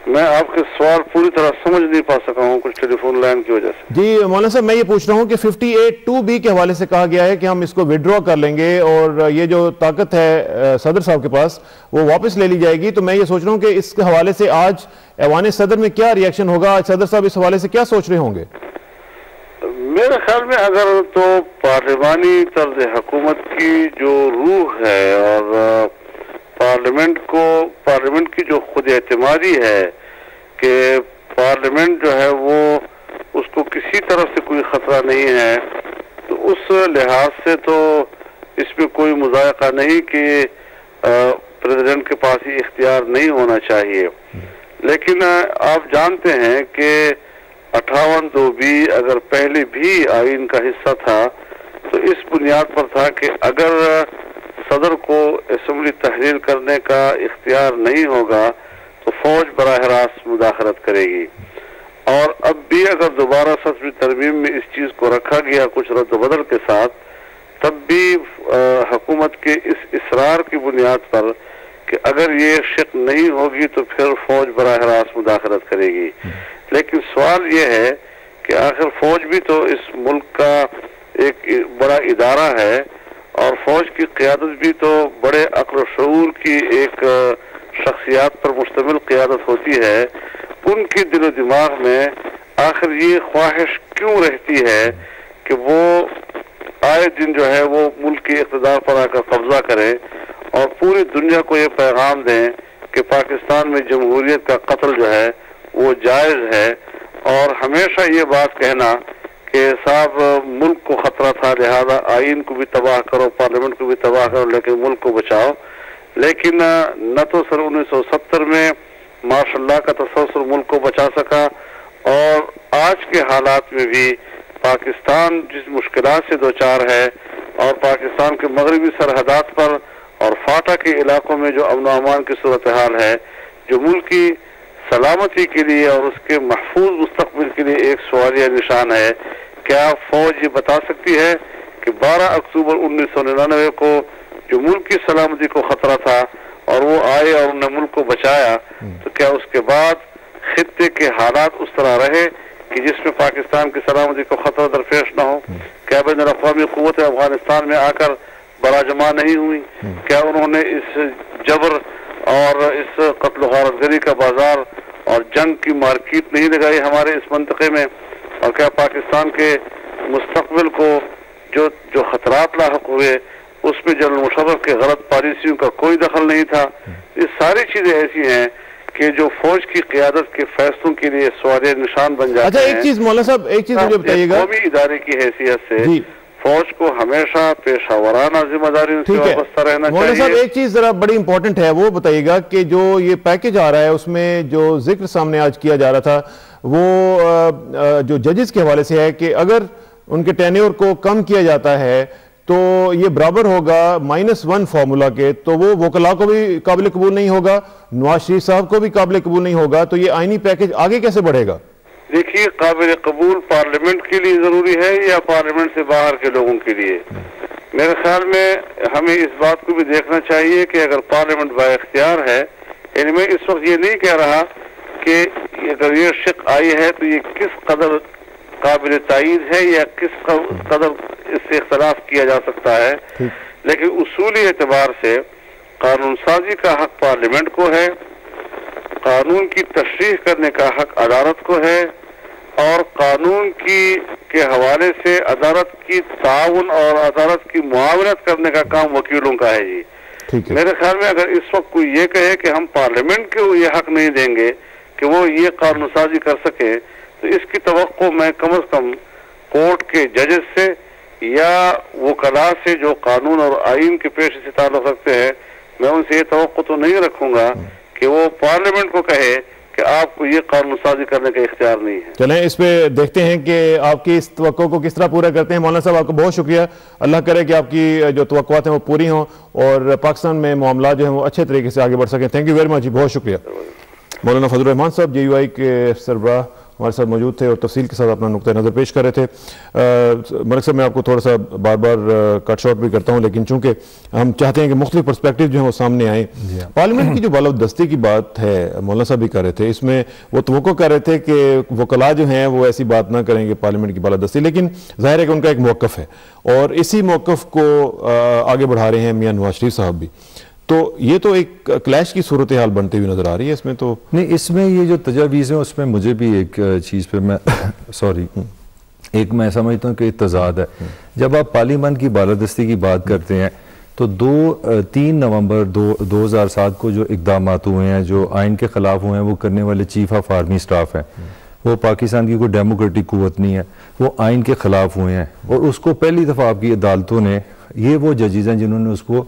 [SPEAKER 5] میں آپ کے سوال پوری طرح سمجھ نہیں پا سکا ہوں کچھ ٹیلی فون لائن کی وجہ سے۔
[SPEAKER 1] جی مولانا صاحب میں یہ پوچھ رہا ہوں کہ 58(2)B کے حوالے سے کہا گیا ہے کہ ہم اس کو وڈرا کر لیں گے اور یہ جو طاقت ہے صدر صاحب کے پاس وہ واپس لے لی جائے گی، تو میں یہ سوچ رہا ہوں کہ اس کے حوالے سے آج ایوان صدر میں کیا ریئیکشن ہوگا؟ آج صدر صاحب اس حوالے سے کیا سوچ رہے ہوں گے؟
[SPEAKER 5] میرے خیال میں اگر تو پارلیمانی طرز حکومت کی جو روح ہے اور پارلیمنٹ کی جو خود اعتمادی ہے کہ پارلیمنٹ جو ہے وہ اس کو کسی طرف سے کوئی خطرہ نہیں ہے، تو اس لحاظ سے تو اس میں کوئی مذائقہ نہیں کہ پریزیڈنٹ کے پاس یہ اختیار نہیں ہونا چاہیے۔ لیکن آپ جانتے ہیں کہ 58(2)B اگر پہلے بھی آئین کا حصہ تھا تو اس بنیاد پر تھا کہ اگر صدر کو اسمبلی تحلیل کرنے کا اختیار نہیں ہوگا تو فوج براہ راست مداخلت کرے گی، اور اب بھی اگر دوبارہ 7ویں ترمیم میں اس چیز کو رکھا گیا کچھ رد و بدل کے ساتھ، تب بھی حکومت کے اس اصرار کی بنیاد پر کہ اگر یہ شق نہیں ہوگی تو پھر فوج براہ راست مداخلت کرے گی۔ لیکن سوال یہ ہے کہ آخر فوج بھی تو اس ملک کا ایک بڑا ادارہ ہے اور فوج کی قیادت بھی تو بڑے عقل و شعور کی ایک شخصیات پر مشتمل قیادت ہوتی ہے۔ ان کے دل و دماغ میں آخر یہ خواہش کیوں رہتی ہے کہ وہ آئے دن جو ہے وہ ملک کے اقتدار پر آ کر قبضہ کریں اور پوری دنیا کو یہ پیغام دیں کہ پاکستان میں جمہوریت کا قتل جو ہے وہ جائز ہے، اور ہمیشہ یہ بات کہنا کہ صاحب ملک کو خطرہ تھا لہذا آئین کو بھی تباہ کرو، پارلیمنٹ کو بھی تباہ کرو، لیکن ملک کو بچاؤ۔ لیکن نہ تو سن 1970 میں ماشاء اللہ کا تسلسل ملک کو بچا سکا، اور آج کے حالات میں بھی پاکستان جس مشکلات سے دوچار ہے اور پاکستان کے مغربی سرحدات پر اور فاٹا کے علاقوں میں جو امن و امان کی صورتحال ہے، جو ملک کی سلامتی کے لیے اور اس کے محفوظ مستقبل کے لیے ایک سوالیہ نشان ہے۔ کیا فوج یہ بتا سکتی ہے کہ 12 اکتوبر 1999 کو جو ملک کی سلامتی کو خطرہ تھا اور وہ آئے اور انہوں نے ملک کو بچایا، تو کیا اس کے بعد خطے کے حالات اس طرح رہے کہ جس میں پاکستان کی سلامتی کو خطرہ درپیش نہ ہو؟ کیا بین الاقوامی قوتیں افغانستان میں آ کر براجمع نہیں ہوئی؟ کیا انہوں نے اس جبر اور اس قتل و غارت گری کا بازار اور جنگ کی مارکیٹ نہیں لگائی ہمارے اس منطقے میں؟ اور کیا پاکستان کے مستقبل کو جو خطرات لاحق ہوئے اس میں جنرل مشرف کے غلط پالیسیوں کا کوئی دخل نہیں تھا؟ یہ ساری چیزیں ایسی ہیں کہ جو فوج کی قیادت کے فیصلوں کے لیے سوالیہ نشان بن جاتے ہیں۔
[SPEAKER 1] اچھا ایک چیز مولانا صاحب، ایک چیز مجھے بتائیے گا،
[SPEAKER 5] قومی ادارے کی حیثیت سے فوج کو ہمیشہ پیشہ ورانہ ذمہ داریوں سے وابستہ رہنا چاہیے۔
[SPEAKER 1] مولانا صاحب ایک چیز ذرا بڑی امپورٹنٹ ہے، وہ بتائیے گا کہ جو یہ پیکج آ رہا ہے اس میں جو ذکر سامنے آج کیا جا رہا تھا وہ جو ججز کے حوالے سے ہے کہ اگر ان کے ٹینیور کو کم کیا جاتا ہے تو یہ برابر ہوگا -1 فارمولا کے، تو وہ وکلاء کو بھی قابل قبول نہیں ہوگا، نواز شریف صاحب کو بھی قابل قبول نہیں ہوگا، تو یہ آئینی پیکج آگے کیسے بڑھے گا؟
[SPEAKER 5] دیکھیے قابل قبول پارلیمنٹ کے لیے ضروری ہے یا پارلیمنٹ سے باہر کے لوگوں کے لیے؟ میرے خیال میں ہمیں اس بات کو بھی دیکھنا چاہیے کہ اگر پارلیمنٹ با اختیار ہے، یعنی میں اس وقت یہ نہیں کہہ رہا کہ اگر یہ شق آئی ہے تو یہ کس قدر قابل تائید ہے یا کس قدر اس سے اختلاف کیا جا سکتا ہے، لیکن اصولی اعتبار سے قانون سازی کا حق پارلیمنٹ کو ہے، قانون کی تشریح کرنے کا حق عدالت کو ہے، اور قانون کے حوالے سے عدالت کی تعاون اور عدالت کی معاونت کرنے کا کام وکیلوں کا ہے۔ جی میرے خیال میں اگر اس وقت کوئی یہ کہے کہ ہم پارلیمنٹ کو یہ حق نہیں دیں گے کہ وہ یہ قانون سازی کر سکے، تو اس کی توقع میں کم از کم کورٹ کے ججز سے یا وکلاء سے جو قانون اور آئین کے پیشے سے تعلق رکھتے ہیں، میں ان سے یہ توقع تو نہیں رکھوں گا کہ وہ پارلیمنٹ کو کہے کہ آپ کو یہ قانون سازی کرنے کا اختیار نہیں ہے۔
[SPEAKER 1] چلیں اس پہ دیکھتے ہیں کہ آپ کی اس توقع کو کس طرح پورا کرتے ہیں۔ مولانا صاحب آپ کو بہت شکریہ، اللہ کرے کہ آپ کی جو توقعات ہیں وہ پوری ہوں اور پاکستان میں معاملات جو ہیں وہ اچھے طریقے سے آگے بڑھ سکیں۔ تھینک یو ویری مچ، بہت شکریہ۔ مولانا فضل الرحمان صاحب JUI کے سربراہ ہمارے ساتھ موجود تھے اور تفصیل کے ساتھ اپنا نقطۂ نظر پیش کر رہے تھے. ملک صاحب میں آپ کو تھوڑا سا بار بار کٹ شارٹ بھی کرتا ہوں، لیکن چونکہ ہم چاہتے ہیں کہ مختلف پرسپیکٹیو جو ہیں وہ سامنے آئیں. پارلیمنٹ کی جو بالادستی کی بات ہے مولانا صاحب بھی کر رہے تھے، اس میں وہ توقع کر رہے تھے کہ وکلاء جو ہیں وہ ایسی بات نہ کریں گے پارلیمنٹ کی بالادستی، لیکن ظاہر ہے کہ ان کا ایک موقف ہے اور اسی موقف کو آگے بڑھا رہے ہیں میاں نواز شریف صاحب بھی. تو یہ تو ایک کلیش کی صورتحال بنتی ہوئی نظر آ رہی ہے. اس میں تو
[SPEAKER 2] نہیں، اس میں یہ جو تجاویز ہیں اس میں مجھے بھی ایک چیز پہ میں میں سمجھتا ہوں کہ تضاد ہے. جب آپ پارلیمنٹ کی بالادستی کی بات کرتے ہیں تو 3 نومبر 2007 کو جو اقدامات ہوئے ہیں، جو آئین کے خلاف ہوئے ہیں، وہ کرنے والے چیف آف آرمی سٹاف ہیں. وہ پاکستان کی کوئی ڈیموکریٹک قوت نہیں ہے، وہ آئین کے خلاف ہوئے ہیں اور اس کو پہلی دفعہ آپ کی عدالتوں نے، یہ وہ ججز ہیں جنہوں نے اس کو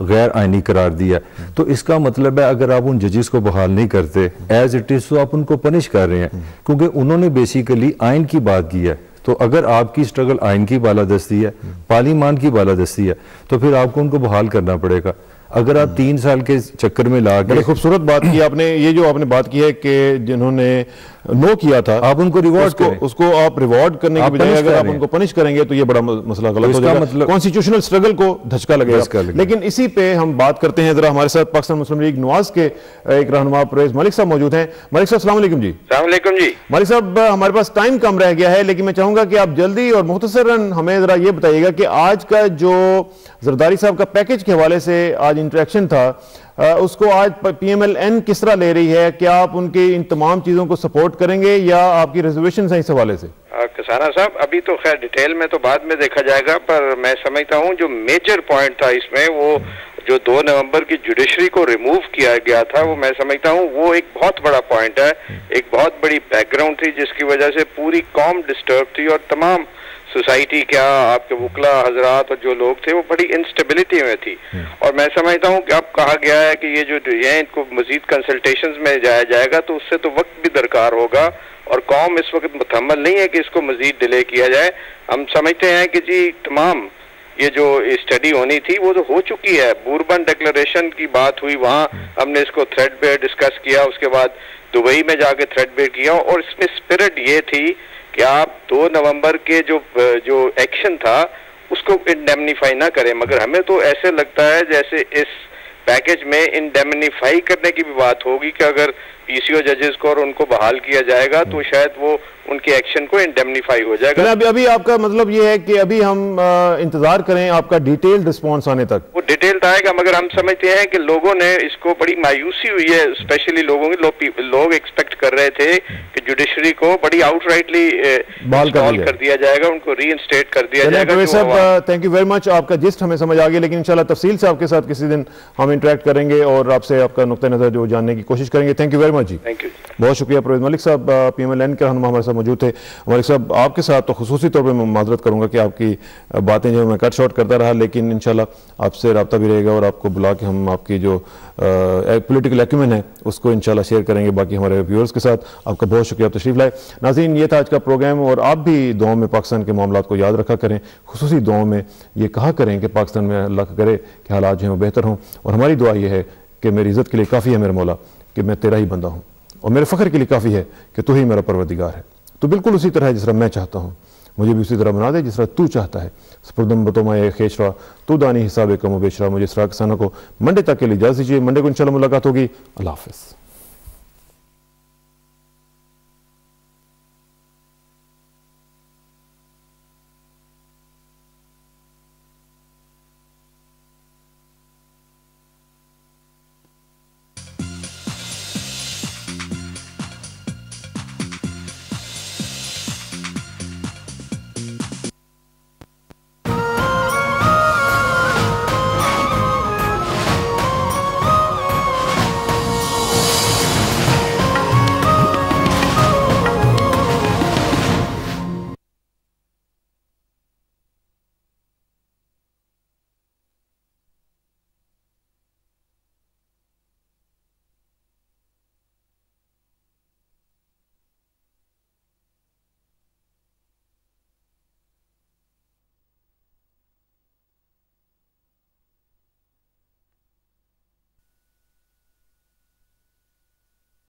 [SPEAKER 2] غیر آئینی قرار دیا. تو اس کا مطلب ہے اگر آپ ان ججز کو بحال نہیں کرتے ایز اٹ از تو آپ ان کو پنش کر رہے ہیں، کیونکہ انہوں نے بیسیکلی آئین کی بات کی ہے. تو اگر آپ کی سٹرگل آئین کی بالادستی ہے، پارلیمان کی بالادستی ہے، تو پھر آپ کو ان کو بحال کرنا پڑے گا. اگر آپ 3 سال کے چکر میں لا کے
[SPEAKER 1] بڑی خوبصورت بات کی آپ نے. یہ جو آپ نے بات کی ہے کہ جنہوں نے نو کیا تھا
[SPEAKER 2] آپ ان کو ریوارڈ کریں،
[SPEAKER 1] اس کو آپ ریوارڈ کرنے کی بجائے اگر آپ ان کو پنش کریں گے تو یہ بڑا مسئلہ غلط ہو جائے گا، کانسٹیٹیوشنل سٹرگل کو دھچکا لگے گا. لیکن اسی پہ ہم بات کرتے ہیں ذرا. ہمارے ساتھ پاکستان مسلم لیگ نواز کے ایک رہنما پرویز ملک صاحب موجود ہیں. ملک صاحب السلام علیکم. جی
[SPEAKER 3] السلام علیکم. جی
[SPEAKER 1] ملک صاحب، ہمارے پاس ٹائم کم رہ گیا ہے، لیکن میں چاہوں گا کہ آپ جلدی اور مختصراً ہمیں ذرا یہ بتائیے گا کہ آج کا جو زرداری صاحب کا پیکج کے حوالے سے آج انٹریکشن تھا، اس کو آج PMLN کس طرح لے رہی ہے؟ کیا آپ ان کی ان تمام چیزوں کو سپورٹ کریں گے یا آپ کی ریزرویشنز ہیں اس حوالے سے؟
[SPEAKER 3] کسانہ صاحب، ابھی تو خیر ڈیٹیل میں تو بعد میں دیکھا جائے گا، پر میں سمجھتا ہوں جو میجر پوائنٹ تھا اس میں، وہ جو 2 نومبر کی جوڈیشری کو ریموو کیا گیا تھا، وہ میں سمجھتا ہوں وہ ایک بہت بڑا پوائنٹ ہے. ایک بہت بڑی بیک گراؤنڈ تھی جس کی وجہ سے پوری قوم ڈسٹرب تھی اور تمام سوسائٹی، کیا آپ کے وکلاء حضرات اور جو لوگ تھے، وہ بڑی انسٹیبلٹی میں تھی. اور میں سمجھتا ہوں کہ اب کہا گیا ہے کہ یہ جو ان کو مزید کنسلٹیشنز میں جایا جائے گا تو اس سے تو وقت بھی درکار ہوگا اور قوم اس وقت متحمل نہیں ہے کہ اس کو مزید ڈیلے کیا جائے. ہم سمجھتے ہیں کہ جی تمام یہ جو اسٹڈی ہونی تھی وہ تو ہو چکی ہے. بوربن ڈکلریشن کی بات ہوئی، وہاں ہم نے اس کو تھریڈ بیئر ڈسکس کیا، اس کے بعد دبئی میں جا کے تھریڈ بیئر کیا، اور اس میں اسپرٹ یہ تھی کہ آپ 2 نومبر کے جو ایکشن تھا اس کو انڈیمنیفائی نہ کریں. مگر ہمیں تو ایسے لگتا ہے جیسے اس پیکج میں انڈیمنیفائی کرنے کی بھی بات ہوگی کہ اگر PCO ججز کو اور ان کو بحال کیا جائے گا تو شاید وہ ان کے ایکشن کو انڈیمنیفائی ہو جائے گا.
[SPEAKER 1] ابھی آپ کا مطلب یہ ہے کہ ابھی ہم انتظار کریں آپ کا ڈیٹیلڈ رسپانس آنے تک؟
[SPEAKER 3] وہ ڈیٹیلڈ آئے گا، مگر ہم سمجھتے ہیں کہ لوگوں نے اس کو بڑی مایوسی ہوئی ہے، اسپیشلی لوگ ایکسپیکٹ کر رہے تھے کہ جوڈیشری کو بڑی آؤٹ رائٹلی انسٹال کر دیا جائے گا، ان کو ری انسٹیٹ کر دیا جائے گا.
[SPEAKER 1] پرویز صاحب تھینک یو ویری مچ. آپ کا جسٹ ہمیں سمجھ آ گیا، لیکن انشاءاللہ تفصیل سے آپ کے ساتھ کسی دن ہم انٹریکٹ کریں گے اور آپ سے آپ کا نقطہ نظر جو جاننے کی کوشش کریں گے. Thank you very much. جی
[SPEAKER 3] تھینک یو.
[SPEAKER 1] بہت شکریہ. پرویز ملک صاحب PMLN کے رہنما ہمارے ساتھ موجود تھے. ملک صاحب آپ کے ساتھ تو خصوصی طور پہ میں معذرت کروں گا کہ آپ کی باتیں جو میں کٹ شارٹ کرتا رہا، لیکن انشاءاللہ آپ سے رابطہ بھی رہے گا اور آپ کو بلا کے ہم آپ کی جو پولیٹیکل ایکومن ہے اس کو انشاءاللہ شیئر کریں گے باقی ہمارے ویورز کے ساتھ. آپ کا بہت شکریہ، آپ تشریف لائے. ناظرین، یہ تھا آج کا پروگرام اور آپ بھی دعاؤں میں پاکستان کے معاملات کو یاد رکھا کریں، خصوصی دعاؤں میں یہ کہا کریں کہ پاکستان میں اللہ کرے کہ حالات جو ہیں وہ بہتر ہوں. اور ہماری دعا یہ ہے کہ میری عزت کے لیے کافی ہے میرے مولا کہ میں تیرا ہی بندہ ہوں، اور میرے فخر کے لیے کافی ہے کہ تو ہی میرا پروردگار ہے. تو بالکل اسی طرح ہے جس طرح میں چاہتا ہوں، مجھے بھی اسی طرح بنا دے جس طرح تو چاہتا ہے. سپردم بتومائے خیشرا تو دانی حساب کم و بیشرا. مجھے اسرا کسانہ کو منڈے تک کے لیے اجازت دیجیے. منڈے کو انشاءاللہ ملاقات ہوگی. اللہ حافظ.